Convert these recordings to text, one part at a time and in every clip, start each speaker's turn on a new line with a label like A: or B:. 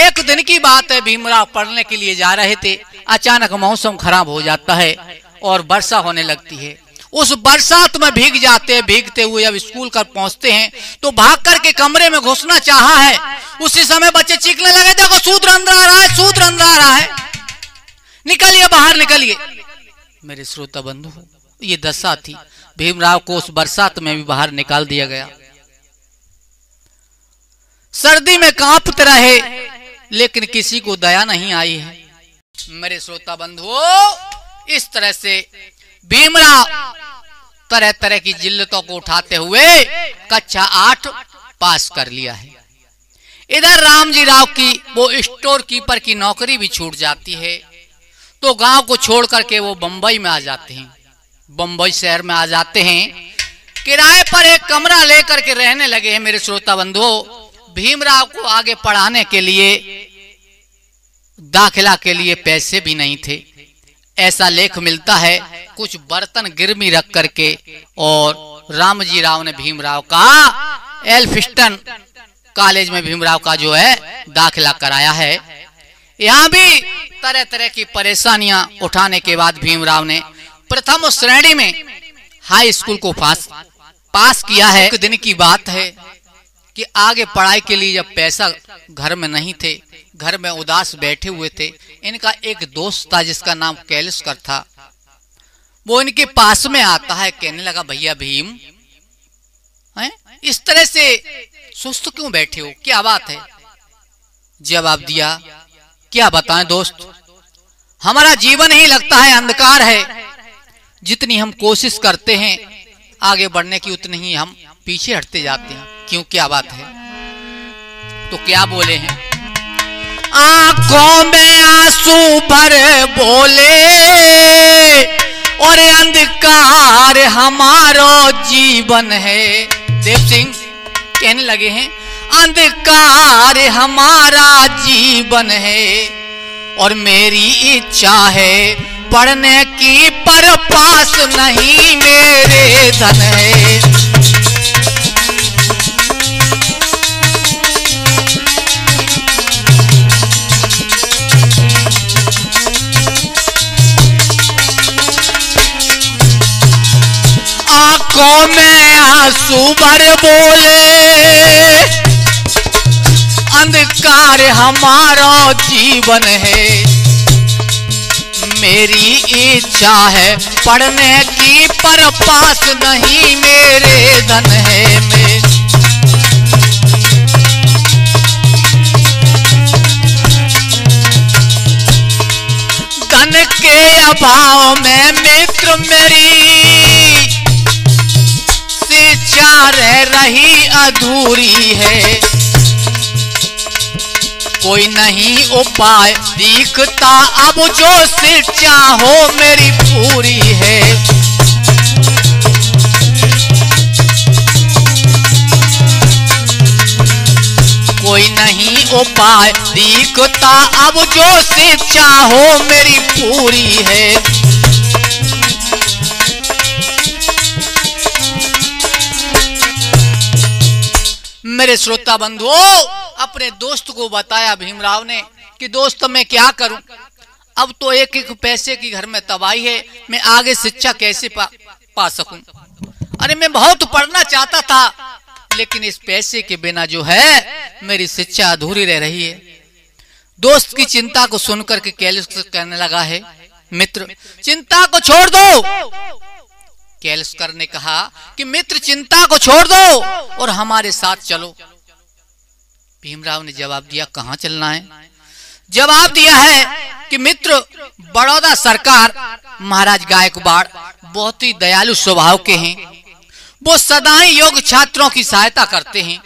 A: एक दिन की बात है, भीमराव पढ़ने के लिए जा रहे थे। अचानक मौसम खराब हो जाता है और वर्षा होने लगती है। उस बरसात में भीग जाते हैं। भीगते हुए जब स्कूल कर पहुंचते हैं तो भाग करके कमरे में घुसना चाहा है। उसी समय बच्चे चीखने लगे, देखो सूत्र अंदर आ रहा है, सूत्र अंदर आ रहा है, निकलिए बाहर निकलिए। मेरे श्रोता बंधु, ये दशा थी। भीमराव को उस बरसात में भी बाहर निकाल दिया गया। सर्दी में कांपते रहे लेकिन किसी को दया नहीं आई है। मेरे श्रोता बंधुओं, इस तरह से भीमराव तरह तरह की जिल्लतों को उठाते हुए कक्षा 8 पास कर लिया है। इधर रामजी राव की वो स्टोर कीपर की नौकरी भी छूट जाती है तो गांव को छोड़ करके वो बंबई में आ जाते हैं। बंबई शहर में आ जाते हैं, किराए पर एक कमरा लेकर के रहने लगे हैं। मेरे श्रोता बंधुओं, भीमराव को आगे पढ़ाने के लिए, दाखिला के लिए पैसे भी नहीं थे। ऐसा लेख मिलता है, कुछ बर्तन गिरवी रख करके और रामजी राव ने भीमराव का एल्फिस्टन कॉलेज में भीमराव का जो है दाखिला कराया है। यहाँ भी तरह तरह की परेशानियां उठाने के बाद भीमराव ने प्रथम श्रेणी में हाई स्कूल को पास किया है। एक दिन की बात है कि आगे पढ़ाई के लिए जब पैसा घर में नहीं थे, घर में उदास बैठे हुए थे, इनका एक दोस्त था जिसका नाम कैलिस्कर था। वो इनके पास में आता है, कहने लगा, भैया भीम, इस तरह से सुस्त क्यों बैठे हो, क्या बात है? जवाब दिया, क्या बताएं दोस्त, हमारा जीवन ही लगता है अंधकार है। जितनी हम कोशिश करते हैं आगे बढ़ने की, उतनी ही हम पीछे हटते जाते हैं। क्यों, क्या बात है? तो क्या बोले हैं? आंखों में आंसू भर बोले और अंधकार हमारा जीवन है। देव सिंह कहने लगे हैं, अंधकार हमारा जीवन है और मेरी इच्छा है पढ़ने की, पर पास नहीं मेरे धन है। आंखों में आंसू भर बोले, अंधकार हमारा जीवन है, मेरी इच्छा है पढ़ने की, पर पास नहीं मेरे धन है। धन के अभाव में मित्र मेरी शिक्षा रह रही अधूरी है, कोई नहीं उपाय दिखता अब जो शिक्षा हो मेरी पूरी है। कोई नहीं उपाय दिखता अब जो शिक्षा हो मेरी पूरी है। मेरे श्रोता बंधुओं, अपने दोस्त को बताया भीमराव ने कि दोस्त मैं क्या करूं, अब तो एक एक पैसे की घर में तबाही है, मैं आगे शिक्षा कैसे पा सकूं। अरे मैं बहुत पढ़ना चाहता था लेकिन इस पैसे के बिना जो है मेरी शिक्षा अधूरी रह रही है। दोस्त की चिंता को सुनकर के कैलिस्कर कहने लगा है, मित्र चिंता को छोड़ दो। कैलिस्कर ने कहा कि मित्र चिंता को छोड़ दो और हमारे साथ चलो। भीमराव ने जवाब दिया, कहां चलना है? जवाब दिया है कि मित्र बड़ौदा सरकार महाराज गायकवाड़ बहुत ही दयालु स्वभाव के हैं, वो सदा ही योग्य छात्रों की सहायता करते हैं,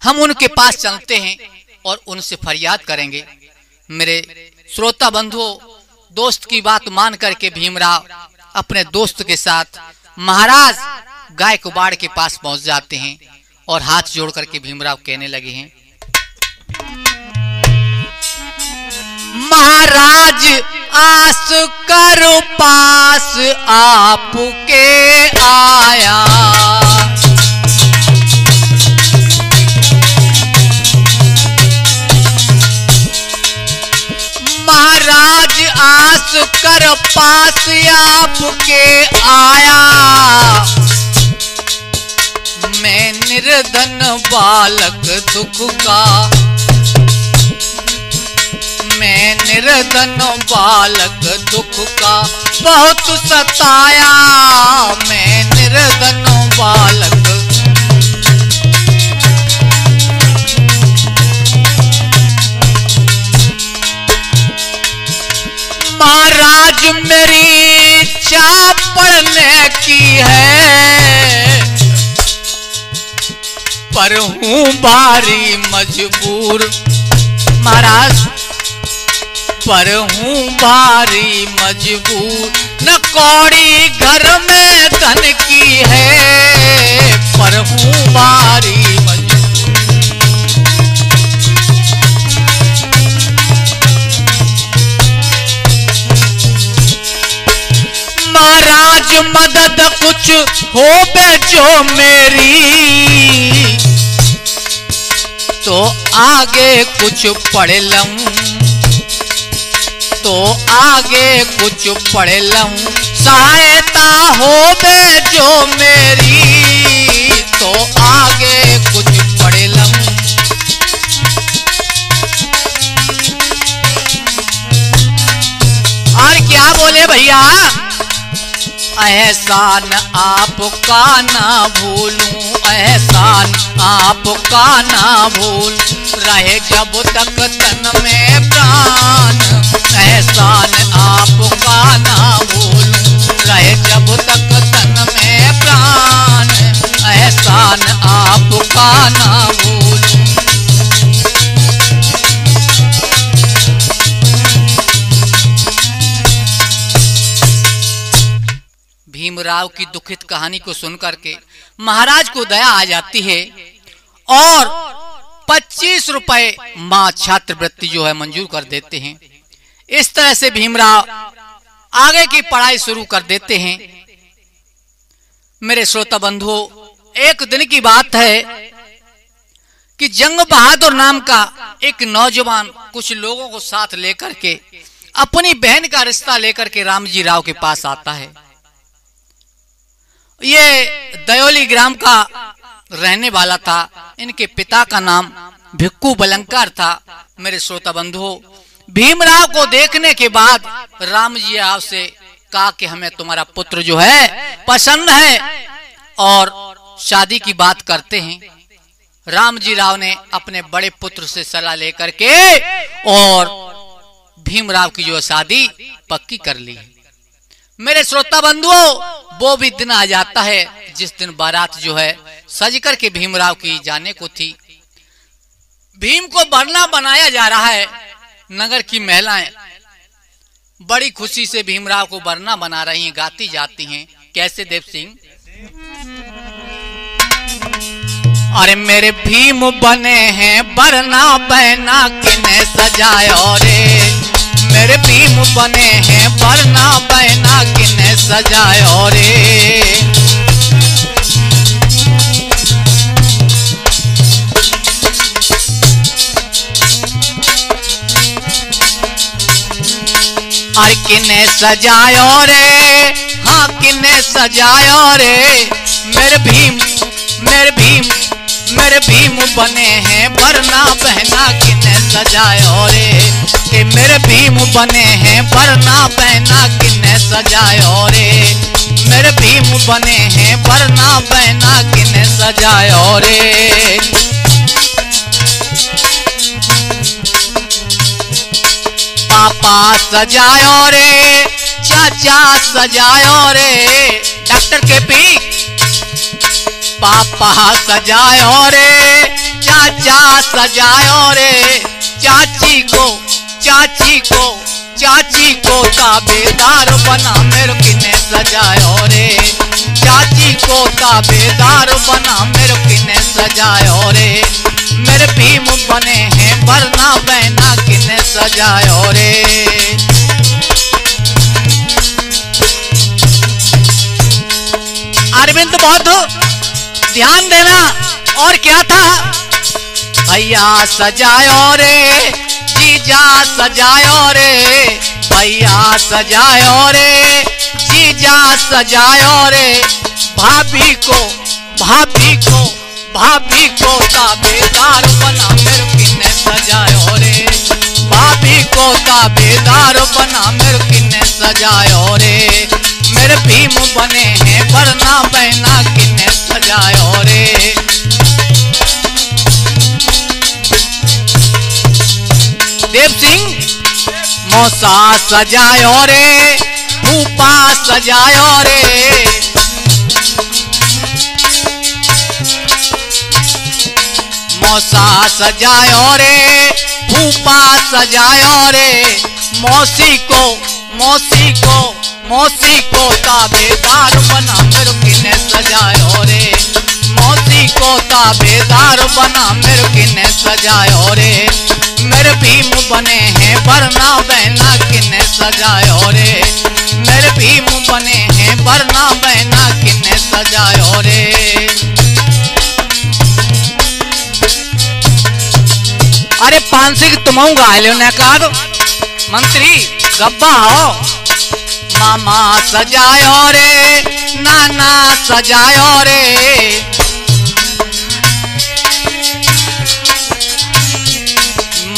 A: हम उनके पास चलते हैं और उनसे फरियाद करेंगे। मेरे श्रोता बंधुओं, दोस्त की बात मान करके भीमराव अपने दोस्त के साथ महाराज गायकवाड़ के पास पहुंच जाते हैं और हाथ जोड़ करके भीमराव कहने लगे हैं, महाराज आस कर पास आपके आया, आस कर पास आपके आया, मैं निर्धन बालक दुख का, मैं निर्धन बालक दुख का बहुत सताया, मैं निर्धन बालक। महाराज मेरी इच्छा पढ़ने की है, पर हूँ भारी मजबूर। महाराज पर हूँ भारी मजबूर, न कौड़ी घर में धन की है, पर हूँ भारी मजबूर। महाराज मदद कुछ हो जो मेरी, तो आगे कुछ पढ़ लूं, तो आगे कुछ पढ़ लूं, सहायता हो जो मेरी, तो आगे कुछ पढ़ लूं। और क्या बोले भैया, एहसान आपका ना भूलूं, एहसान आपका ना भूल, रहे जब तक तन में प्राण, एहसान आपका ना भूलूं, रहे जब तक तन में प्राण, एहसान आपका ना भूलूं। भीमराव की दुखित कहानी को सुनकर के महाराज को दया आ जाती है और 25 रुपए मां छात्रवृत्ति जो है मंजूर कर देते हैं। इस तरह से भीमराव आगे की पढ़ाई शुरू कर देते हैं। मेरे श्रोता बंधुओं, एक दिन की बात है कि जंग बहादुर नाम का एक नौजवान कुछ लोगों को साथ लेकर के अपनी बहन का रिश्ता लेकर के रामजी राव के पास आता है। ये दयोली ग्राम का रहने वाला था। इनके पिता का नाम भिक्कू बलंकार था। मेरे श्रोता बंधुओं, भीमराव को देखने के बाद रामजी राव से कहा कि हमें तुम्हारा पुत्र जो है पसंद है और शादी की बात करते हैं। रामजी राव ने अपने बड़े पुत्र से सलाह लेकर के और भीमराव की जो शादी पक्की कर ली है। मेरे श्रोता बंधुओं, वो भी दिन आ जाता है जिस दिन बारात जो है सज कर के भीमराव की जाने को थी। भीम को बरना बनाया जा रहा है। नगर की महिलाएं बड़ी खुशी से भीमराव को बरना बना रही हैं, गाती जाती हैं। कैसे देव सिंह? अरे मेरे भीम बने हैं बरना बहना किने सजायो रे, मेरे भीम बने हैं बरना बहना किने सजायो रे। अरे किने सजायो रे, हाँ किने सजायो रे, मेरे भीम बने हैं बरना बहना किने सजायो रे, कि मेरे भीम बने हैं बरना बहना किने सजायो रे, मेरे भीम बने हैं बरना बहना किने सजायो रे। पापा सजायो रे, चाचा सजायो रे, डॉक्टर के पी पापा सजायो रे, चाचा सजायो रे, चाची को ताबेदार बना मेरे किने सजायो रे, चाची को ताबेदार बना मेरे किने सजायो रे, मेरे भीम बने हैं बरना बहना किने सजायो रे। अरविंद बहुत ध्यान देना। और क्या था? भैया सजायो रे, जीजा सजायो रे, भैया सजायो रे, जीजा सजायो रे, भाभी को ताबेदार बना मेरे किन्ने सजायो रे, भाभी को ताबेदार बना मेरे किन्ने सजायो रे, मेरे भीम बने हैं वरना बहना किन्ने सजायो रे। देव सिंह मौसा सजायो रे, फूफा सजायो रे, मौसा सजायो रे, फूफा सजायो रे, मौसी को ताबेदार बना मेरे किन्ने सजायो रे, मौसी को ताबेदार बना मेरे किन्ने सजायो रे, मेरे भीम बने हैं वरना बहना किन्ने सजायो रे, मेरे भीम बने हैं वरना बहना किन्ने सजायो रे। अरे पांसिक तुमऊ गायलो ने कहा मंत्री गब्बा हो, मामा सजायो रे, नाना सजायो रे,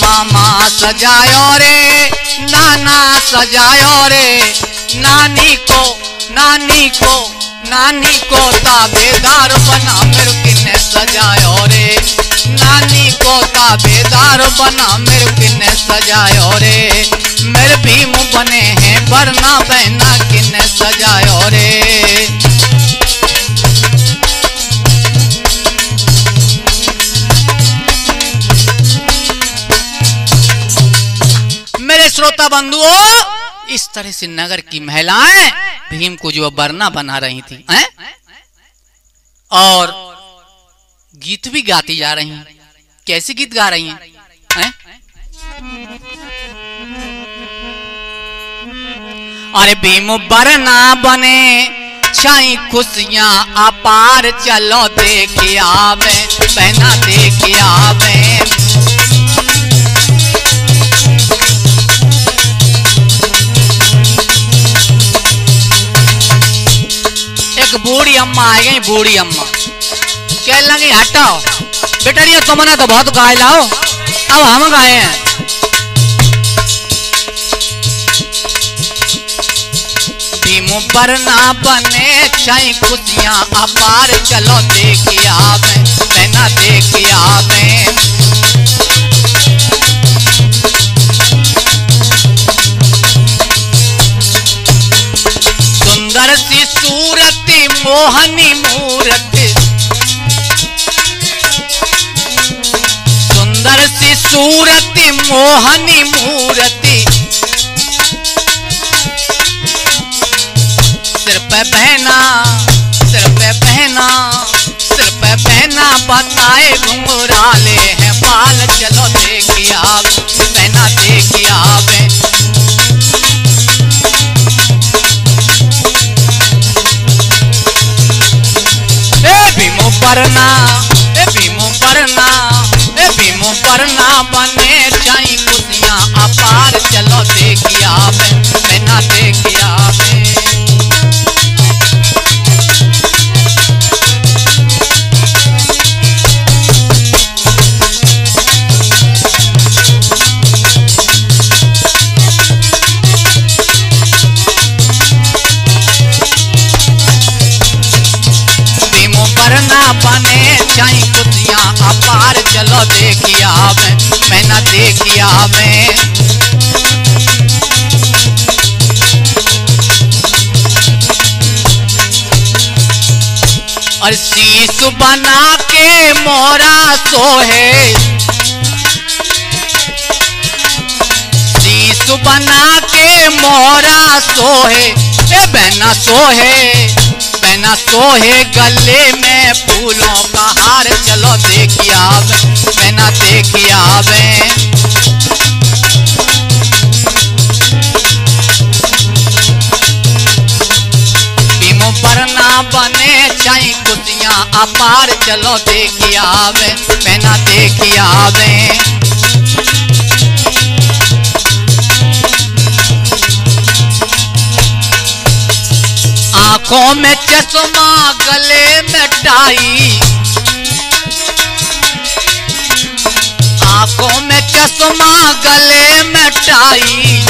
A: मामा सजायो रे, नाना सजायो रे, नानी को ताबेदार बना मेरे किन्ने सजायो रे, नानी को ताबेदार बना मेरे किन्ने सजायो रे, मेरे भीम बने हैं वरना बहना किन्ने सजायो रे। मेरे श्रोता बंधुओं, इस तरह से नगर की महिलाएं भीम को जो वरना बना रही थी हैं? और गीत भी गाती जा रही हैं। कैसे गीत गा रही हैं? अरे भीम वरना बने छाई खुशियां अपार, चलो देखिए आवे बहना देखिए आवे, एक बूढ़ी अम्मा आ गई, बूढ़ी अम्मा कह लगी हटाओ बेटरिया तुमने तो बहुत गाय लाओ, अब हम गाए हैं। भीम वरना बने छाई खुशियां अपार, चलो देखिए आवे बहना देखिए आवे, सुंदर सी सूरती मोहनी मूरति, सुंदर सी सूरती मोहनी मूरति, सिर पे पहना बताए घुंघराले हैं बाल, चलो देखिए आप बहना देखिए आवे, भीम वरना बने छाई खुशियां अपार, चलो देखिए आवे बहना देखिए आवे। बने छाई खुशियां अपार, चलो देखिए आवे बहना देखिए आवे, और शीश बना के मोरा सोहे, शीश बना के मोरा सोहे, ए बहना सोहे गले में फूलों का हार, चलो देखिए आवे बहना देखिए आवे, भीम वरना बने छाई खुशियां अपार, चलो देखिए आवे बहना देखिए आवे। आंखों में चश्मा गले में टाई, आंखों में चश्मा गले में टाई,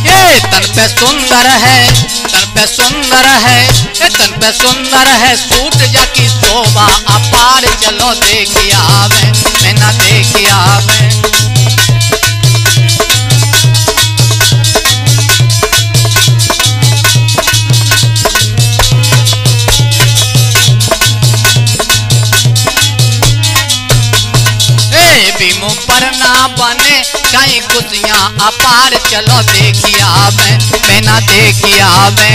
A: ये तन पे सुंदर है, तन पे सुंदर है, ये तन पे सुंदर है, सूट जाकी शोभा अपार। चलो देखिए आवे, मैं ना देखिए आवे। भीम पर ना बने कहीं खुशियां अपार। चलो देखिए आवे, मैं ना देखिए आवे।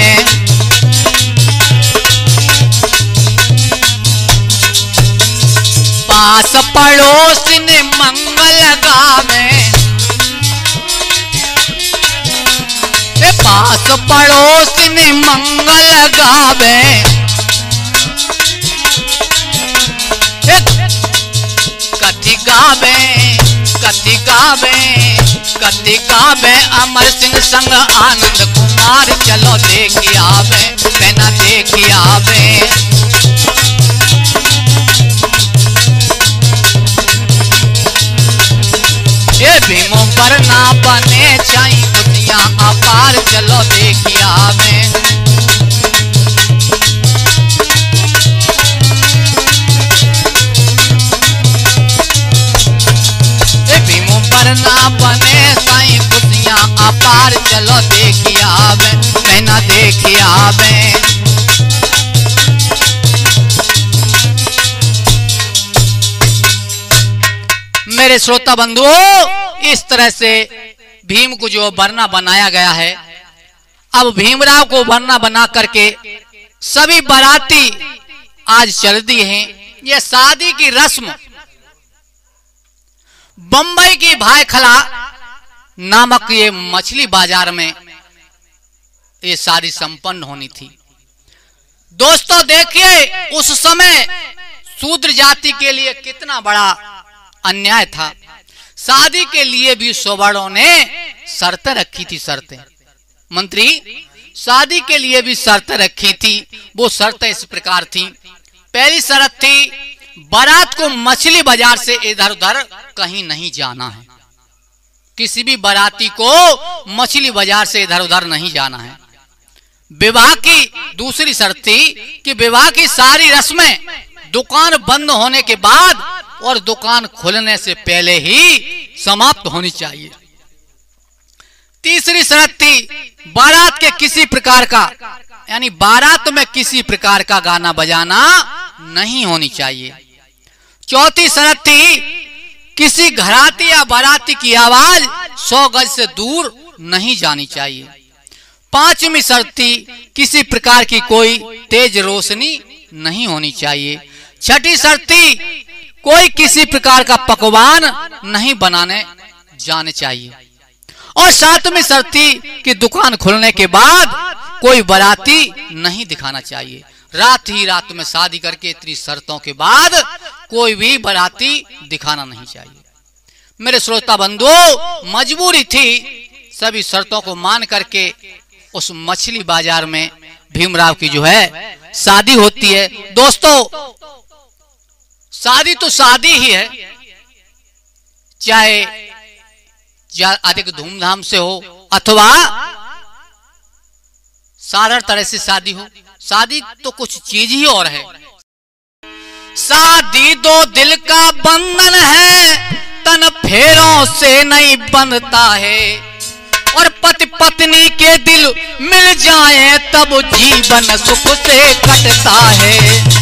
A: पास पड़ोस ने मंगल गावे, पास पड़ोस ने मंगल गावे, कथी गावे, कथी गावे, कथी गावे अमर सिंह संग आनंद कुमार। चलो देखिए आवे, मैं ना देखिए आवे। ये भीमों पर ना बने चाई खुशियां अपार। चलो देखिए आवे। ना बने साईं खुशियां अपार। चलो देखिए आवे, मैं ना देखिए आवे। मेरे श्रोता बंधुओं, इस तरह से भीम को जो वरना बनाया गया है, अब भीमराव को वरना बना करके सभी बाराती आज चल दिए हैं। यह शादी की रस्म बंबई की भाईखला नामक ये मछली बाजार में ये शादी संपन्न होनी थी। दोस्तों देखिए, उस समय शूद्र जाति के लिए कितना बड़ा अन्याय था। शादी के लिए भी सवर्णों ने शर्तें रखी थी। शर्तें मंत्री, शादी के लिए भी शर्तें रखी थी। वो शर्तें इस प्रकार थी। पहली शर्त थी, बारात को मछली बाजार से इधर उधर कहीं नहीं जाना है। किसी भी बाराती को मछली बाजार से इधर उधर नहीं जाना है। विवाह की दूसरी शर्त थी कि विवाह की सारी रस्में दुकान बंद होने के बाद और दुकान खुलने से पहले ही समाप्त होनी चाहिए। तीसरी शर्त थी, बारात के किसी प्रकार का, यानी बारात में किसी प्रकार का गाना बजाना नहीं होनी चाहिए। चौथी शर्त थी, किसी घराती या बाराती की आवाज 100 गज से दूर नहीं जानी चाहिए। पांचवी शर्त थी, किसी प्रकार की कोई तेज रोशनी नहीं होनी चाहिए। छठी शर्त थी, कोई किसी प्रकार का पकवान नहीं बनाने जाने चाहिए। और सातवीं शर्त थी कि दुकान खुलने के बाद कोई बाराती नहीं दिखाना चाहिए। रात ही रात में शादी करके इतनी शर्तों के बाद कोई भी बाराती दिखाना नहीं चाहिए। मेरे श्रोता बंधुओं, मजबूरी थी, सभी शर्तों को मान करके उस मछली बाजार में भीमराव की जो है शादी होती है। दोस्तों, शादी तो शादी ही है, चाहे अधिक धूमधाम से हो अथवा साधारण तरह से शादी हो। शादी तो कुछ चीज ही और है। शादी दो दिल का बंधन है, तन फेरों से नहीं बंधता है। और पति पत्नी के दिल मिल जाए तब जीवन सुख से कटता है।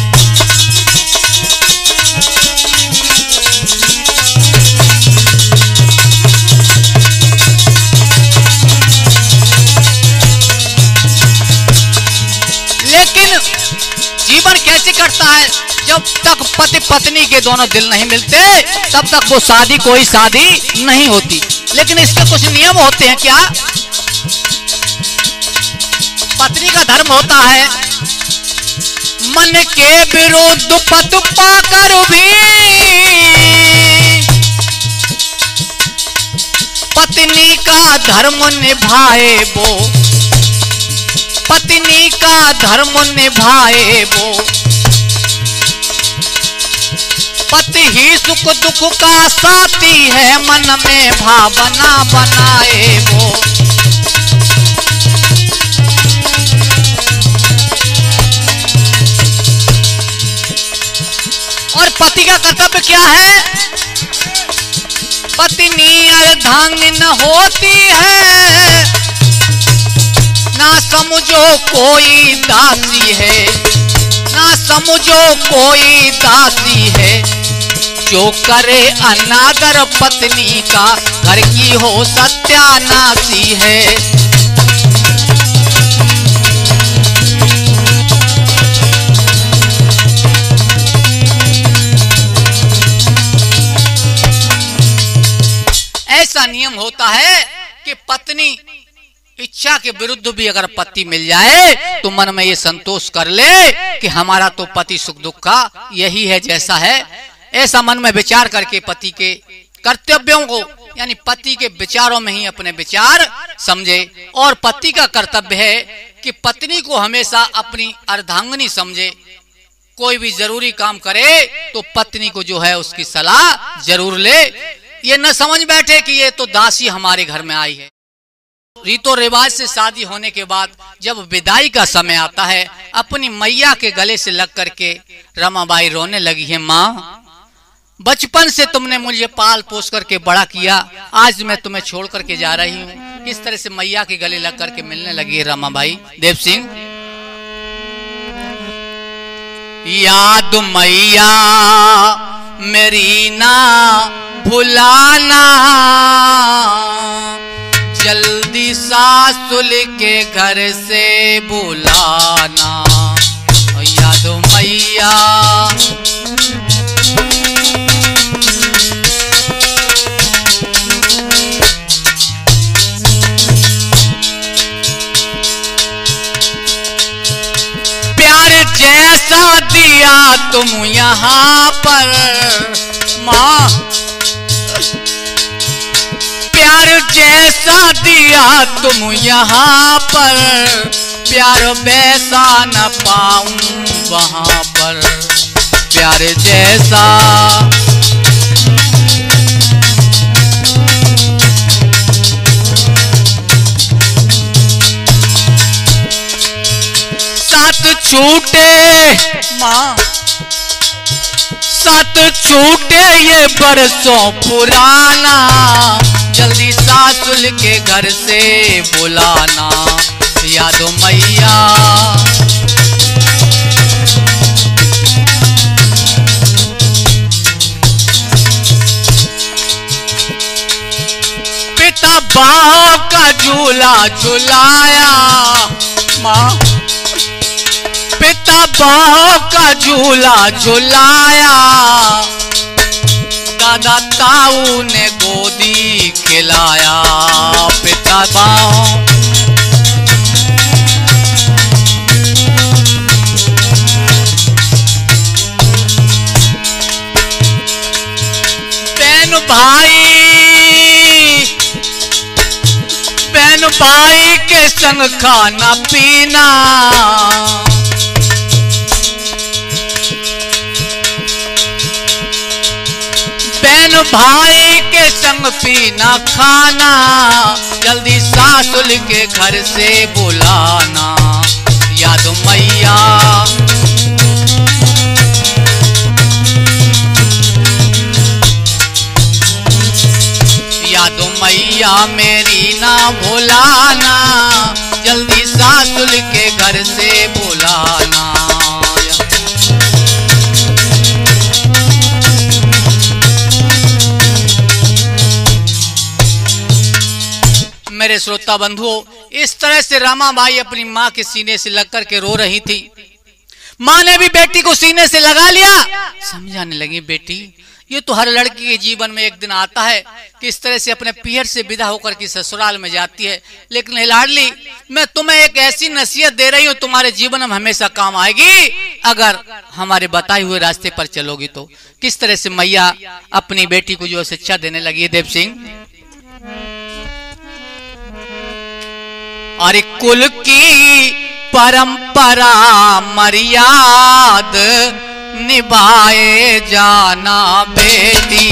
A: लेकिन जीवन कैसे कटता है? जब तक पति पत्नी के दोनों दिल नहीं मिलते तब तक वो शादी कोई शादी नहीं होती। लेकिन इसके कुछ नियम होते हैं। क्या? पत्नी का धर्म होता है मन के विरुद्ध पति पाकर भी पत्नी का धर्म निभाए वो पत्नी का धर्म निभाए वो, पति ही सुख दुख का साथी है, मन में भावना बनाए वो। और पति का कर्तव्य क्या है? पत्नी अर्धांगिन होती है, ना समझो कोई दासी है, ना समझो कोई दासी है, जो करे अनादर पत्नी का घर की हो सत्यानाशी है। ऐसा नियम होता है कि पत्नी इच्छा के विरुद्ध भी अगर पति मिल जाए तो मन में ये संतोष कर ले कि हमारा तो पति सुख दुख का यही है जैसा है। ऐसा मन में विचार करके पति के कर्तव्यों को यानी पति के विचारों में ही अपने विचार समझे। और पति का कर्तव्य है कि पत्नी को हमेशा अपनी अर्धांगिनी समझे। कोई भी जरूरी काम करे तो पत्नी को जो है उसकी सलाह जरूर ले। ये न समझ बैठे कि ये तो दासी हमारे घर में आई है। रीतो रिवाज से शादी होने के बाद जब विदाई का समय आता है, अपनी मैया के गले से लग करके रमाबाई रोने लगी है। माँ, बचपन से तुमने मुझे पाल पोस करके बड़ा किया, आज मैं तुम्हें छोड़ करके जा रही हूँ। किस तरह से मैया के गले लग करके मिलने लगी है रमाबाई। देव सिंह, याद मैया मेरी ना भुलाना, जल्दी सासुल के घर से बुलाना। याद मैया प्यार जैसा दिया तुम यहाँ पर माँ, प्यार जैसा दिया तुम यहाँ पर, प्यार वैसा न पाऊं वहाँ पर। प्यार जैसा साथ छूटे माँ, साथ छूटे ये बरसों पुराना, जल्दी सासुल के घर से बुलाना। यादो मैया पिता बाहों का झूला झुलाया माँ, पिता बाहों का झूला झुलाया, दादा ताऊ ने गोदी खिलाया। पिता बाहों बहन भाई, बहन भाई के संग खाना पीना, बहन भाई के संग पीना खाना, जल्दी सासुल के घर से बुलाना। याद मैया याद मैया मेरी ना भुलाना, जल्दी सासुल के घर से बुलाना। मेरे श्रोता बंधुओं, इस तरह से रमाबाई अपनी माँ के सीने से लग कर के रो रही थी। माँ ने भी बेटी को सीने से लगा लिया, समझाने लगी, बेटी ये तो हर लड़की के जीवन में एक दिन आता है कि इस तरह से अपने पीहर से विदा होकर के ससुराल में जाती है। लेकिन लाडली, मैं तुम्हें एक ऐसी नसीहत दे रही हूँ, तुम्हारे जीवन में हमेशा काम आएगी अगर हमारे बताए हुए रास्ते पर चलोगी तो। किस तरह से मैया अपनी बेटी को जो शिक्षा देने लगी है देव सिंह। अरे कुल की परंपरा मर्याद निभाए जाना बेटी।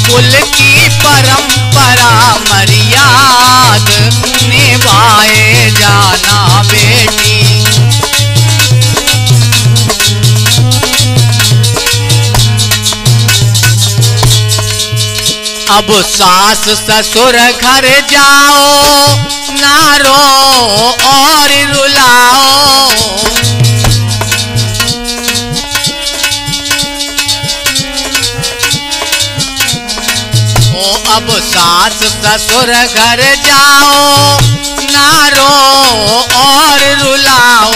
A: कुल की परंपरा मर्याद निभाए जाना बेटी। अब सास ससुर घर जाओ ना रो और रुलाओ। अब सास ससुर घर जाओ ना रो और रुलाओ।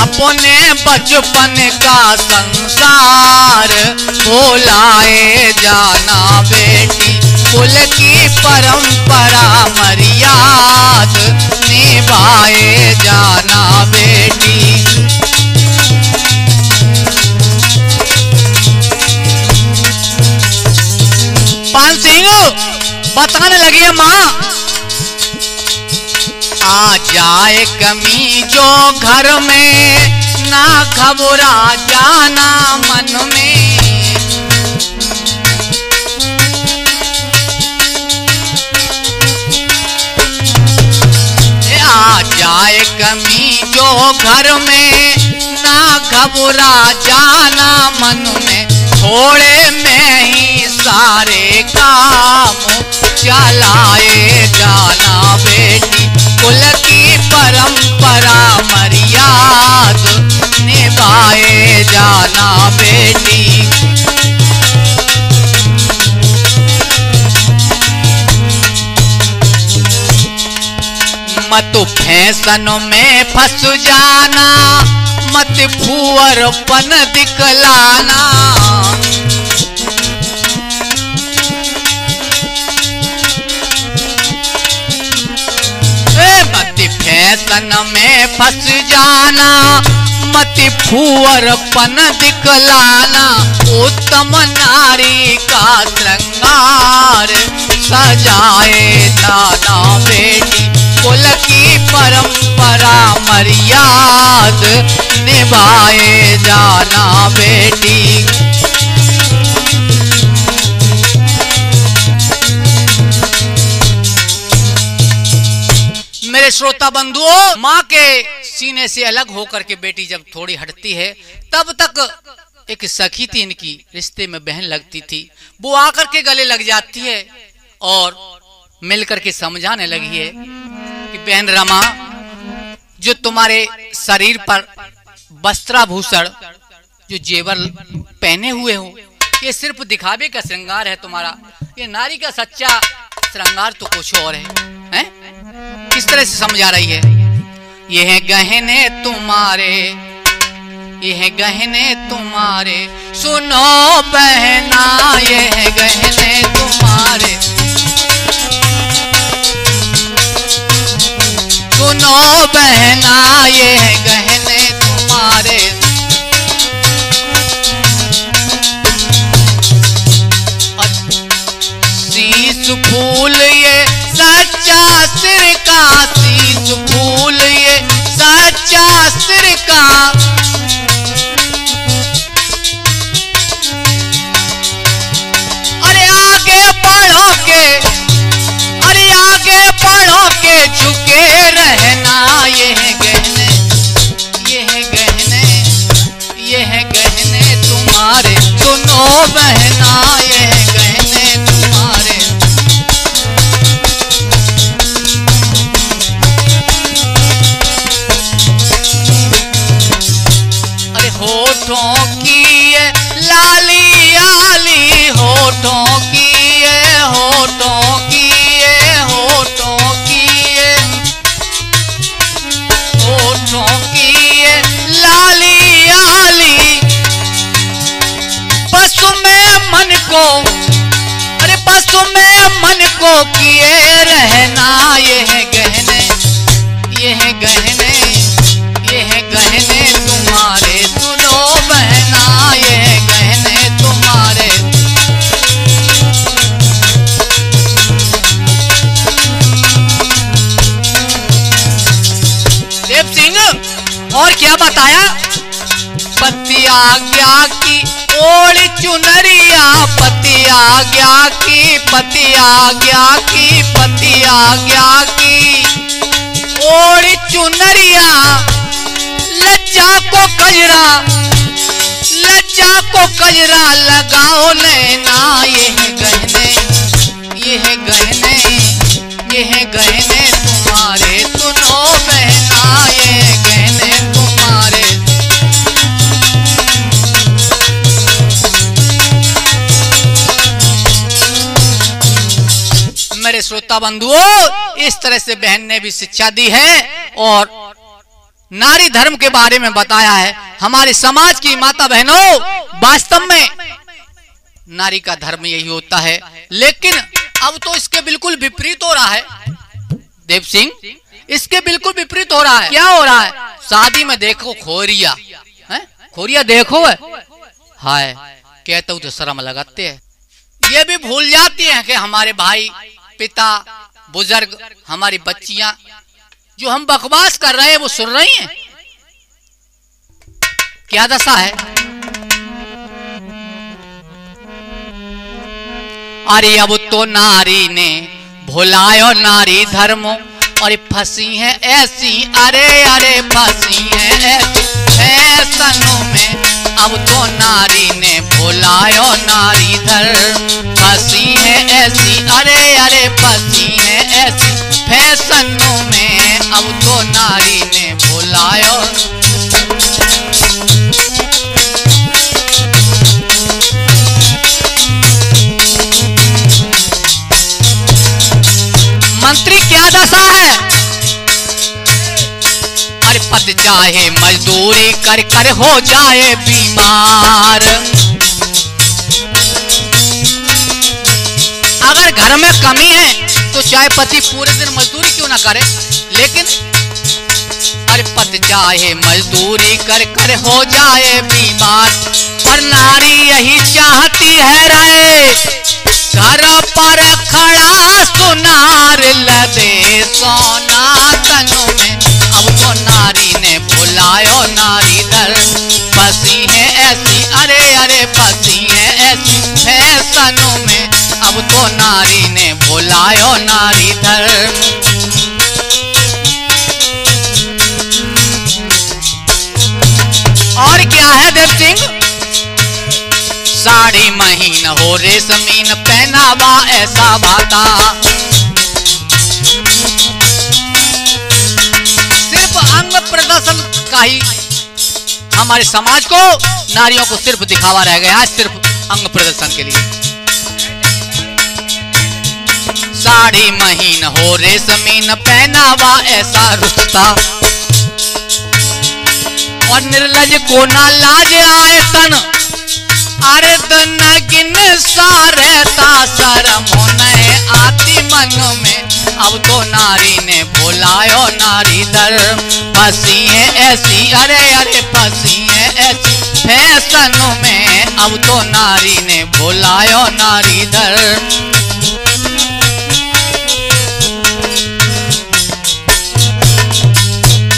A: अपने बचपन का संसार भुलाए जाना बेटी। कुल की परंपरा मर्याद निभाए जाना बेटी। पान सिंह बताने लगी माँ, आ जाए कमी जो घर में ना घबरा जाना मन में। आ जाए कमी जो घर में ना घबरा जाना मन में। थोड़े में ही सारे काम चलाए जाना बेटी। कुल की परंपरा मर्याद निभाए जाना बेटी। मत फैशन में फंस जाना, मत फुअरपन दिखलाना। फैशन में फंस जाना, मत फुअरपन दिखलाना। उत्तम नारी का श्रृंगार सजाए जाना बेटी। कुल की परंपरा मर्याद निभाए जाना बेटी। मेरे श्रोता बंधुओं, माँ के सीने से अलग होकर के बेटी जब थोड़ी हटती है, तब तक एक सखी थी इनकी, रिश्ते में बहन लगती थी। वो आकर के गले लग जाती है और मिलकर के समझाने लगी है कि बहन रमा, जो तुम्हारे शरीर पर वस्त्राभूषण, जो जेवर पहने हुए हो, ये सिर्फ दिखावे का श्रृंगार है तुम्हारा। ये नारी का सच्चा श्रृंगार तो कुछ और है? किस तरह से समझा रही है? ये है गहने तुम्हारे, ये है गहने तुम्हारे, सुनो बहना, ये है गहने तुम्हारे, सुनो बहना, ये है गहने तुम्हारे। शीश फूल ये सच्चा सिर का, शीश फूल ये सच्चा सिर का। अरे आगे बढ़ो के, अरे आगे बढ़ो के झुके रहना। ये है गहने, ये है गहने, ये है गहने तुम्हारे, सुनो बहना, ये है गहने तुम्हारे। होठों की ये लाली आली, होठों की ये, होठों की ये, होठों की ये, होठों की ये लाली आली। पशु में मन को, अरे पशु में मन को किए रहना। ये है गहने, ये है गहने, ये है गहने तुम्हारे, सुनो बहना, ये है गहने तुम्हारे। और क्या बताया, पति आज्ञा की ओढ़ चुनरिया, पति आज्ञा की, पति आज्ञा की, पति आज्ञा की ओढ़ चुनरिया, लज्जा को कजरा, लज्जा को कजरा लगाओ नैना, ये गहने, ये गहने, ये गहने तुम्हारे सुनो बहना, ये गहने तुम्हारे। मेरे श्रोता बंधुओं, इस तरह से बहन ने भी शिक्षा दी है और नारी धर्म के बारे में बताया है। हमारे समाज की माता बहनों, वास्तव में नारी का धर्म यही होता है, लेकिन अब तो इसके बिल्कुल विपरीत हो रहा है देव सिंह, इसके बिल्कुल विपरीत हो रहा है। क्या हो रहा है, शादी में देखो खोरिया है, खोरिया देखो है, हाय कहते हो तो शर्म लगाते हैं। ये भी भूल जाती हैं कि हमारे भाई, पिता, बुजुर्ग, हमारी बच्चियां जो हम बकवास कर रहे हैं वो सुन रही हैं। क्या दशा है, अरे अब तो नारी ने भुलायो नारी धर्म, और फंसी है ऐसी, अरे अरे फंसी है ऐसी फैशनों में, अब तो नारी ने भुलायो नारी धर्म, फंसी है ऐसी, अरे अरे फंसी है ऐसी फैशनों में, अब तो नारी ने भुलायो। मंत्री क्या दशा है, अरे पद चाहे मजदूरी कर कर हो जाए बीमार, अगर घर में कमी है तो चाहे पति पूरे दिन मजदूरी क्यों ना करे, लेकिन अरे पति चाहे मजदूरी कर कर हो जाए बीमार, पर नारी यही चाहती है रहे घर पर खड़ा सुनार लदे सोना तनों में, अब तो नारी ने भुलायो नारी धर्म, फंसी है ऐसी, अरे अरे फंसी है ऐसी फैशनों में, अब तो नारी ने भुलायो नारी धर्म। और क्या है देव सिंह, साड़ी महीन हो रेशमीन पहनावा ऐसा भाता, सिर्फ अंग प्रदर्शन का ही हमारे समाज को, नारियों को सिर्फ दिखावा रह गया है, सिर्फ अंग प्रदर्शन के लिए। साड़ी महीन हो रेशमीन पहनावा ऐसा रुस्ता, और निर्लज को ना लाज आए तन, अरे नगिन सा रहता शर्म होने आती मन में, अब तो नारी ने भुलायो नारी धर्म, फंसी है ऐसी, अरे अरे फंसी है ऐसी फैशनों में, अब तो नारी ने भुलायो नारी धर्म।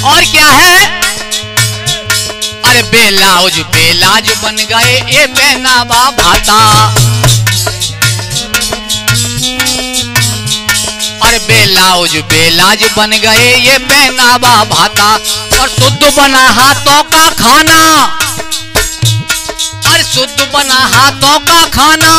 A: और क्या है, अरे बेलाउज बेलाज बन गए ये पहनावा भाता, अरे बेलाउज बेलाज बन गए ये पहनावा भाता, और शुद्ध बना हाथों का खाना, अरे शुद्ध बना हाथों का खाना,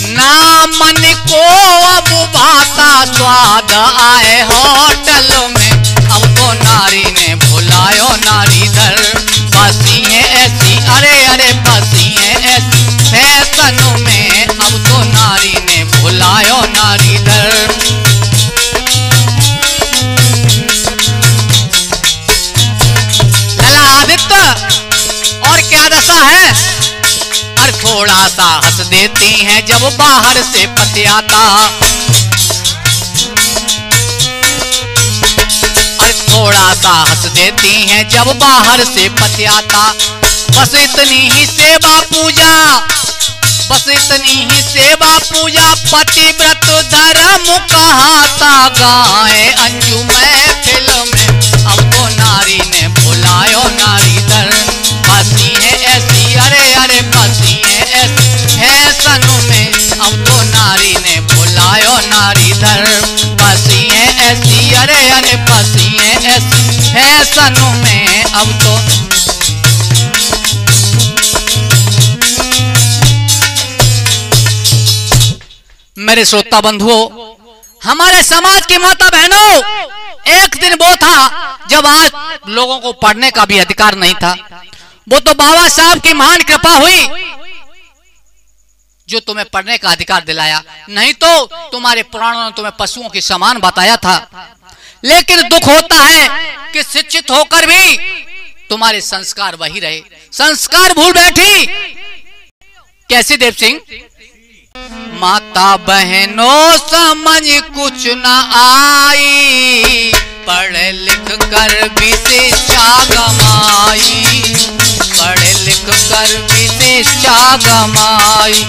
A: ना मन को अब भाता स्वाद आए होटलों में, अब तो नारी ने भुलायो नारी धर्म, फंसी है ऐसी, अरे अरे फंसी है ऐसी फैशनों में, अब तो नारी ने भुलायो नारी धर्म। लला आदित्य, और क्या दशा है, अरे थोड़ा सा हंस देती हैं जब बाहर से पति आता, थोड़ा सा हंस देती हैं जब बाहर से पति आता, बस इतनी ही सेवा पूजा, बस इतनी ही सेवा पूजा, पतिव्रत धर्म कहाता गाए अंजू महफिल में, अब तो नारी ने भुला टेंशन में अब तो। मेरे श्रोता बंधुओं, हमारे समाज की माता बहनों, एक दिन वो था जब आज लोगों को पढ़ने का भी अधिकार नहीं था। वो तो बाबा साहब की महान कृपा हुई जो तुम्हें पढ़ने का अधिकार दिलाया, नहीं तो तुम्हारे पुराणों ने तुम्हें पशुओं के समान बताया था। लेकिन दुख होता है कि शिक्षित होकर भी तुम्हारे संस्कार वही रहे, संस्कार भूल बैठी। कैसे देव सिंह? माता बहनों समझ कुछ न आई, पढ़ लिख कर भी शिक्षा गमाई, पढ़ लिख कर भी शिक्षा गमाई।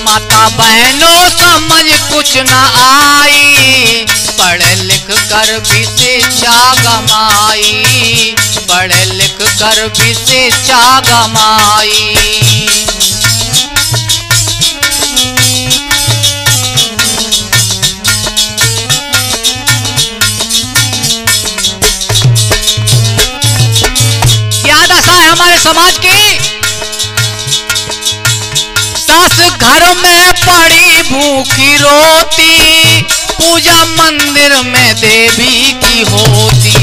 A: माता बहनों समझ कुछ न आई, पढ़ लिख कर भी शिक्षा गमाई, पढ़ लिख कर भी शिक्षा गमाई। क्या दशा है हमारे समाज की? सास घर में पड़ी भूखी रोती, पूजा मंदिर में देवी की होती।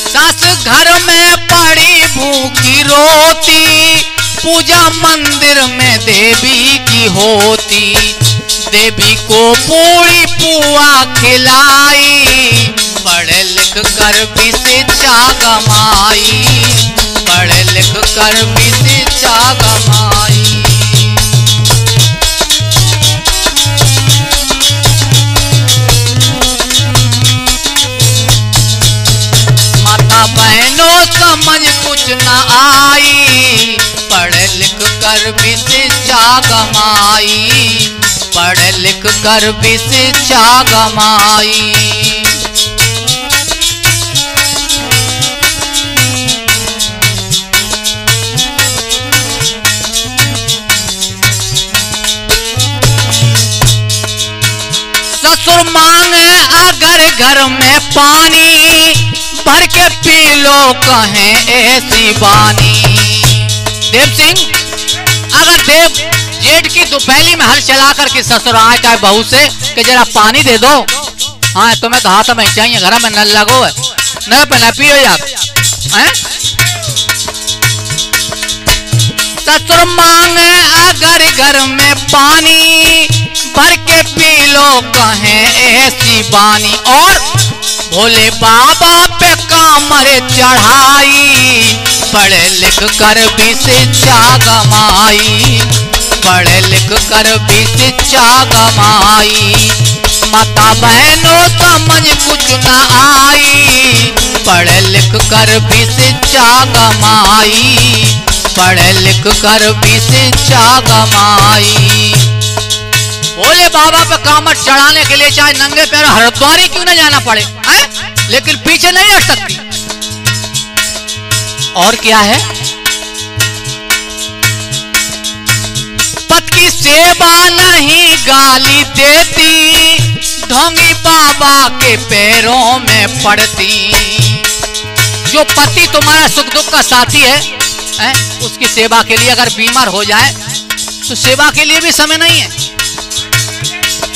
A: सास घर में पड़ी भूखी रोती, पूजा मंदिर में देवी की होती। देवी को पूरी पुआ खिलाई, पढ़ लिख कर भी शिक्षा गमाई, पढ़ लिख कर भी शिक्षा गमाई। माता बहनों समझ कुछ न आई, पढ़ लिख कर भी शिक्षा गमाई, पढ़ लिख कर भी शिक्षा गमाई। ससुर मांगे अगर घर में पानी, भर के पी लो कहें ऐसी बानी। देव सिंह, अगर देव जेठ की दोपहरी में हल चला करके ससुर आए चाहे बहू से कि जरा पानी दे दो, हाँ तुम्हें तो हाथ में चाहिए, घर में नल लगो है, नल पे न पियो आप। ससुर मांगे अगर घर में पानी, भर के पी लो कहें ऐसी बानी। और भोले बाबा पे कामरे चढ़ाई, पढ़ लिख कर भी शिक्षा गमाई, पढ़ लिख कर भी शिक्षा गमाई। माता बहनों समझ कुछ न आई, पढ़ लिख कर भी शिक्षा गमाई, पढ़ लिख कर भी शिक्षा गमाई। भोले बाबा पे कामर चढ़ाने के लिए चाहे नंगे पैर हरिद्वार क्यों न जाना पड़े, लेकिन पीछे नहीं हट सकती। और क्या है? पति की सेवा नहीं गाली देती, ढोंगी बाबा के पैरों में पड़ती। जो पति तुम्हारा सुख दुख का साथी है, उसकी सेवा के लिए अगर बीमार हो जाए तो सेवा के लिए भी समय नहीं है।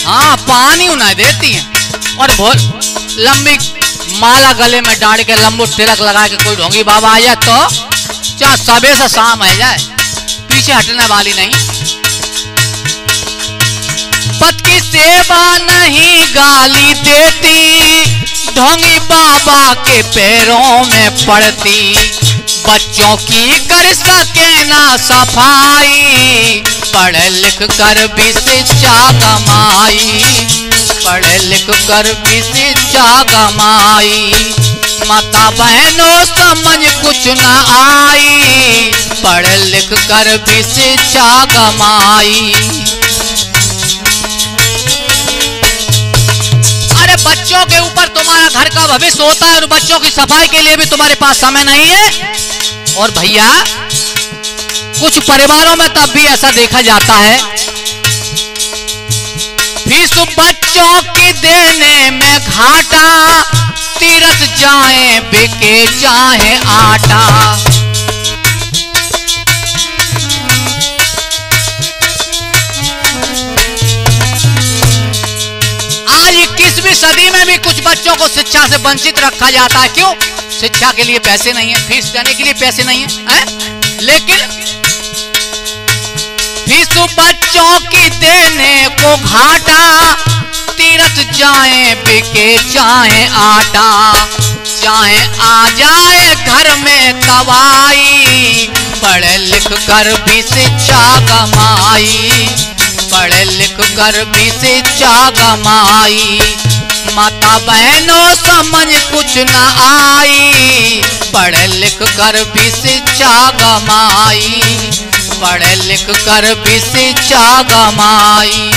A: हाँ, पानी उन्हें देती है। और बहुत लंबी माला गले में डाल के लंबू तिलक लगा के कोई ढोंगी बाबा आ जाए तो चाहे सबे से शाम आ जाए, पीछे हटने वाली नहीं। पति की सेवा नहीं गाली देती, ढोंगी बाबा के पैरों में पड़ती। बच्चों की कर सके ना सफाई, पढ़ लिख कर भी शिक्षा कमाई, पढ़ लिख कर भी शिक्षा कमाई। माता बहनों समझ कुछ न आई, पढ़ लिख कर भी शिक्षा कमाई। अरे बच्चों के ऊपर तुम्हारा घर का भविष्य होता है और बच्चों की सफाई के लिए भी तुम्हारे पास समय नहीं है। और भैया कुछ परिवारों में तब भी ऐसा देखा जाता है, फीस बच्चों की देने में घाटा, तीरथ जाए बिके चाहे आटा। आज 21वीं सदी में भी कुछ बच्चों को शिक्षा से वंचित रखा जाता है। क्यों? शिक्षा के लिए पैसे नहीं है, फीस देने के लिए पैसे नहीं है, लेकिन फीस बच्चों की देने को घाटा, तीरथ जाए बिके चाहे आटा। चाहे आ जाए घर में तबाही, पढ़ लिख कर भी शिक्षा कमाई, पढ़ लिख कर भी शिक्षा कमाई। माता बहनों समझ कुछ न आई, पढ़ लिख कर भी शिक्षा कमाई, पढ़ लिख कर भी शिक्षा कमाई।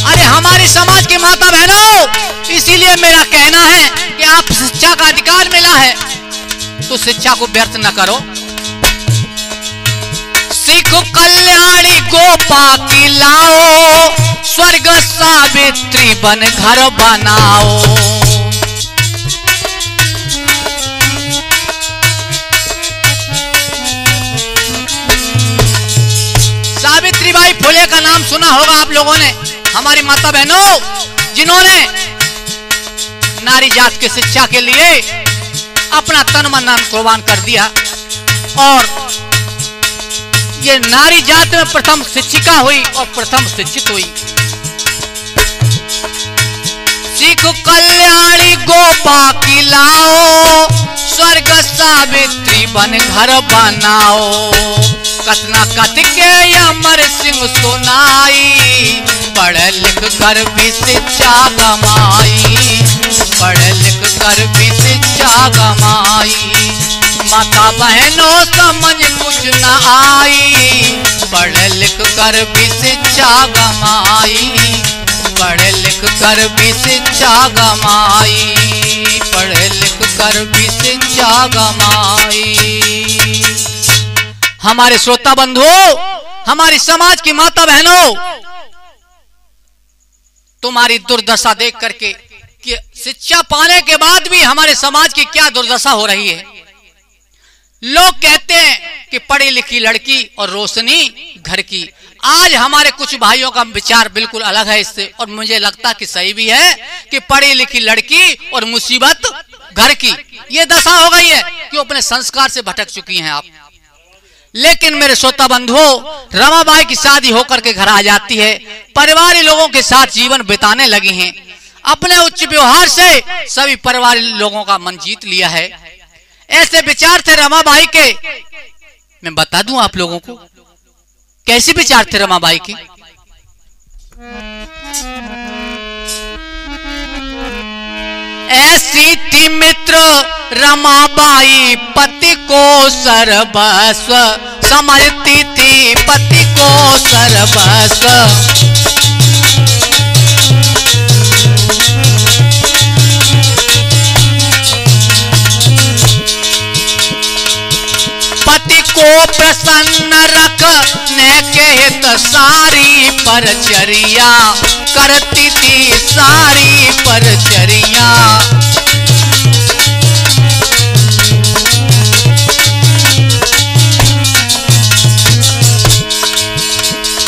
A: अरे हमारी समाज की माता बहनों, इसीलिए मेरा कहना है कि आप शिक्षा का अधिकार मिला है तो शिक्षा को व्यर्थ न करो। सिख कल्याणी गोपा की लाओ, स्वर्ग सावित्री बन घर बनाओ। सावित्रीबाई फुले का नाम सुना होगा आप लोगों ने। हमारी माता बहनों, जिन्होंने नारी जात की शिक्षा के लिए अपना तन मन कुर्बान कर दिया और ये नारी जात में प्रथम शिक्षिका हुई और प्रथम शिक्षित हुई। सिख कल्याणी गोपा की लाओ, स्वर्ग सावित्री बन घर बनाओ। कतना कथ के अमर सिंह सुनाई, पढ़ लिख कर भी शिक्षा कमाई, पढ़ लिख कर भी शिक्षा कमाई। माता बहनों समझ कुछ न आई, पढ़ लिख कर भी शिक्षा कमाई, पढ़ लिख कर भी शिक्षा कमाई, पढ़ लिख कर भी शिक्षा कमाई। हमारे श्रोता बंधुओं, हमारी समाज की माता बहनों, तुम्हारी दुर्दशा देख करके कि शिक्षा पाने के बाद भी हमारे समाज की क्या दुर्दशा हो रही है। लोग कहते हैं कि पढ़ी लिखी लड़की और रोशनी घर की। आज हमारे कुछ भाइयों का विचार बिल्कुल अलग है इससे, और मुझे लगता कि सही भी है कि पढ़ी लिखी लड़की और मुसीबत घर की। ये दशा हो गई है कि अपने संस्कार से भटक चुकी हैं आप। लेकिन मेरे श्रोता बंधुओं, रमाबाई की शादी होकर के घर आ जाती है, परिवारी लोगों के साथ जीवन बिताने लगी हैं। अपने उच्च व्यवहार से सभी परिवारी लोगों का मन जीत लिया है। ऐसे विचार थे रमाबाई के। मैं बता दूं आप लोगों को कैसे विचार थे रमाबाई के। ऐसी थी मित्र रमाबाई, पति को सर्वस्व समझती थी, पति को सर्वस्व। पति को प्रसन्न रखने के हित सारी परचर्या करती थी, सारी परचर्या।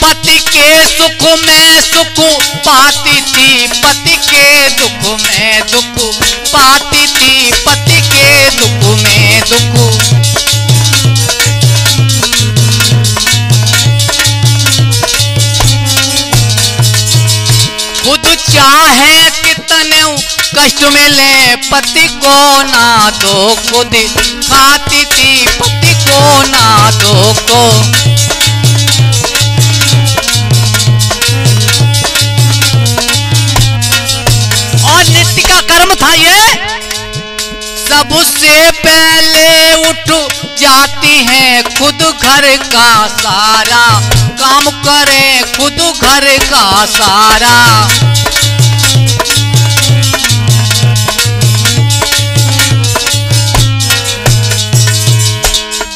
A: पति के सुख में सुख पाती थी, पति के दुख में दुख पाती थी, पति के दुख में दुख। खुद चाहे कितने कष्ट मिले पति को ना दो, खुद खाती थी पति को ना दो को। और नित्य का कर्म था ये, सबसे पहले उठ जाती हैं खुद घर का सारा काम करे, खुद घर का सारा।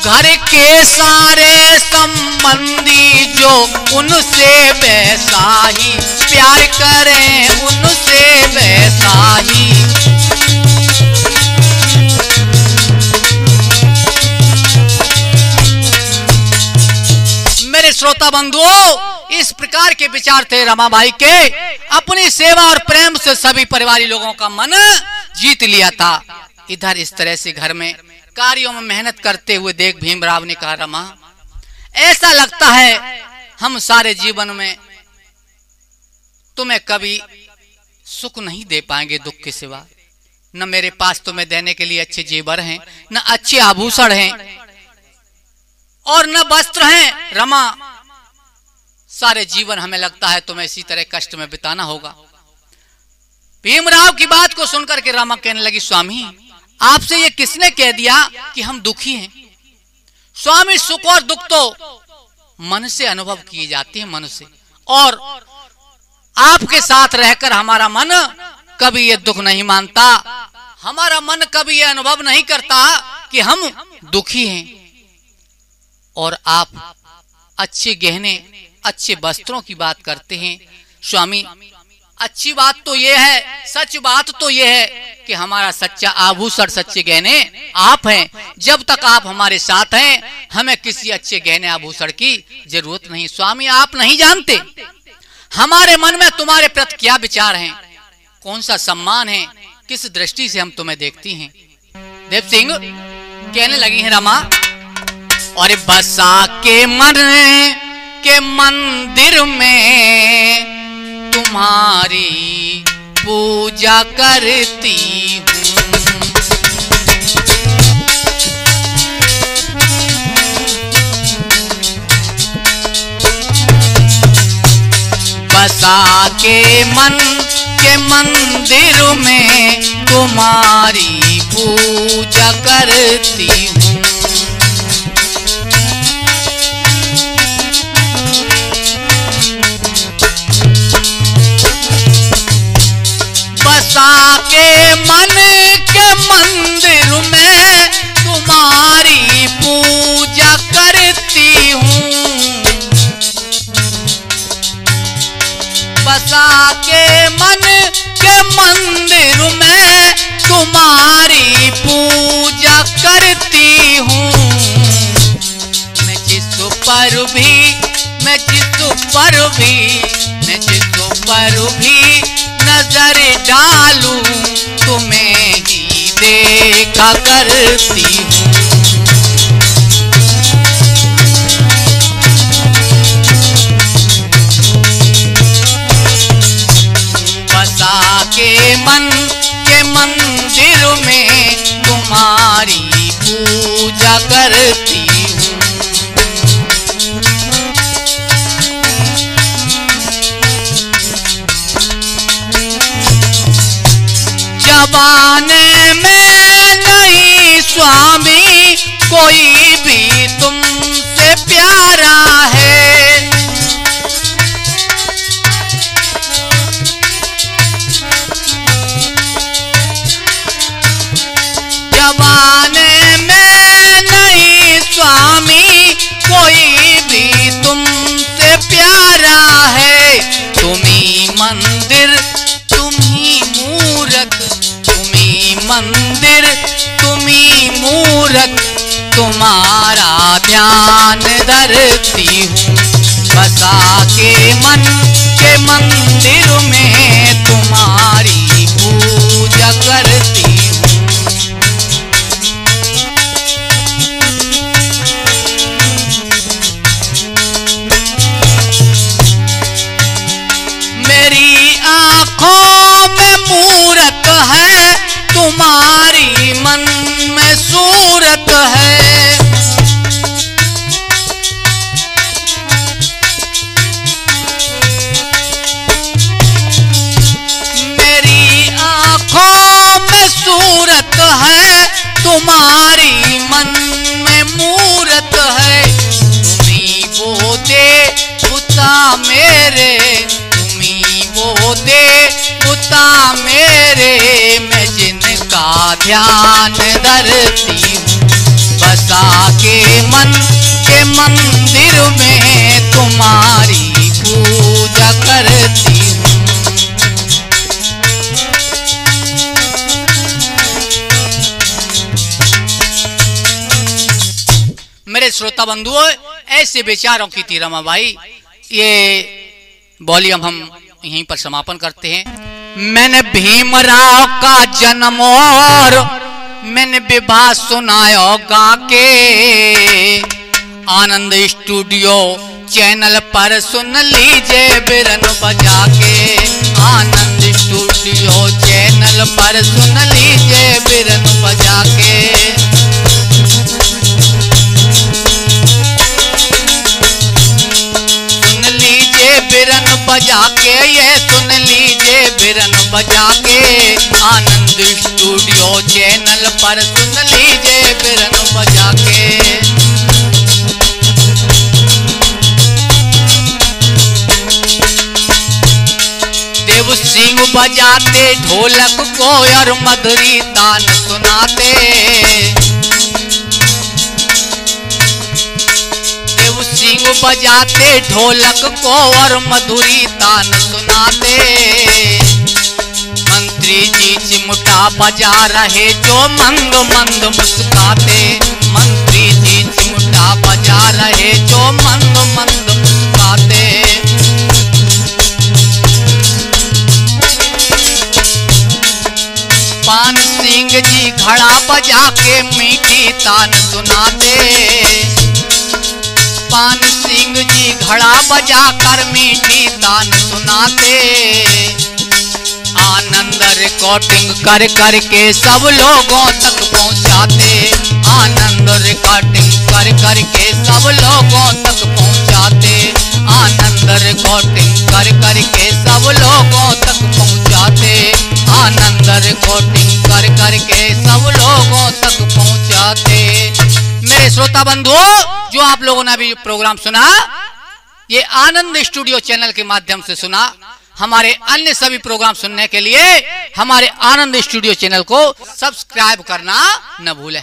A: घर के सारे संबंधी जो उनसे वैसा ही प्यार करें, उनसे वैसा ही। मेरे श्रोता बंधुओं, इस प्रकार के विचार थे रमाबाई के। अपनी सेवा और प्रेम से सभी परिवारी लोगों का मन जीत लिया था। इधर इस तरह से घर में कार्यों में मेहनत करते हुए देख भीमराव ने कहा, रमा ऐसा लगता है हम सारे जीवन में तुम्हें कभी सुख नहीं दे पाएंगे दुख के सिवा। न मेरे पास तुम्हें देने के लिए अच्छे जेवर हैं, न अच्छे आभूषण हैं और न वस्त्र हैं। रमा सारे जीवन हमें लगता है तुम्हें इसी तरह कष्ट में बिताना होगा। भीमराव की बात को सुनकर के रमा कहने लगी, स्वामी आपसे ये किसने कह दिया कि हम दुखी हैं? स्वामी सुख और दुख तो मन से अनुभव किए जाते हैं, मन से। और आपके साथ रहकर हमारा मन कभी ये दुख नहीं मानता, हमारा मन कभी ये अनुभव नहीं करता कि हम दुखी हैं। और आप अच्छे गहने अच्छे वस्त्रों की बात करते हैं। स्वामी अच्छी बात तो ये है, सच बात तो ये है कि हमारा सच्चा आभूषण सच्चे गहने आप हैं। जब तक आप हमारे साथ हैं हमें किसी अच्छे गहने आभूषण की जरूरत नहीं। स्वामी आप नहीं जानते हमारे मन में तुम्हारे प्रति क्या विचार हैं, कौन सा सम्मान है, किस दृष्टि से हम तुम्हें देखती हैं। देव सिंह कहने लगी है, रमा और बसा के मन के मंदिर में तुम्हारी पूजा करती हूँ। बसा के मन के मंदिर में तुम्हारी पूजा करती हूँ। बसा के मन के मंदिर में तुम्हारी पूजा करती हूँ। बसा के मन के मंदिर में तुम्हारी पूजा करती हूँ। मैं जिस पर भी नजर डालूं तुम्हें ही देखा करती हूँ। बसा के मन के मंदिर में तुम्हारी पूजा करती हूँ। जमाने में नहीं स्वामी कोई भी तुमसे प्यारा है। जमाने में नहीं स्वामी कोई भी तुमसे प्यारा है। तुम्ही मंदिर तुम्ही मूरत, तुम्ही मंदिर तुम्ही मूरत, तुम्हारा तुम्हारी मन में सूरत है। मेरी आंखों में सूरत है, तुम्हारी मन में मूरत है। तुम्ही वो देवता मेरे, तुम्ही वो देवता मेरे, मैं जिनका ध्यान धरती हूँ। बसा के मन के मंदिर में तुम्हारी पूजा करती हूँ। मेरे श्रोता बंधुओं, ऐसे विचारों की थी रमाबाई। ये वॉल्यूम हम यहीं पर समापन करते हैं। मैंने भीमराव का जन्म और मैंने विवाह सुनायो गा के, आनंद स्टूडियो चैनल पर सुन लीजिए बिरन बजा के। आनंद स्टूडियो चैनल पर सुन लीजिए बिरन बजा के। बिरन बजा के, ये सुन लीजिए बिरन बजा के। आनंद स्टूडियो चैनल पर सुन लीजिए बिरन बजा के। देव सिंह बजाते ढोलक को और मधुरी तान सुनाते। सिंह बजाते ढोलक को और मधुरी तान सुनाते। मंत्री जी चिमटा बजा रहे जो मंद मंद मुस्काते। मंत्री जी चिमटा बजा रहे जो मंद मंद मुस्काते। पान सिंह जी घड़ा बजा के मीठी तान सुनाते। पान सिंह जी घड़ा बजा कर मीठी तान सुनाते। आनंद रिकॉर्डिंग कर कर के सब लोगों तक पहुंचाते। आनंद रिकॉर्डिंग कर कर के सब लोगों तक पहुंचाते। आनंद रिकॉर्डिंग कर कर के सब लोगों तक पहुंचाते। आनंद रिकॉर्डिंग कर कर के सब लोगों तक पहुंचाते। मेरे श्रोता बंधुओं, जो आप लोगों ने अभी प्रोग्राम सुना, ये आनंद स्टूडियो चैनल के माध्यम से सुना। हमारे अन्य सभी प्रोग्राम सुनने के लिए हमारे आनंद स्टूडियो चैनल को सब्सक्राइब करना न भूलें।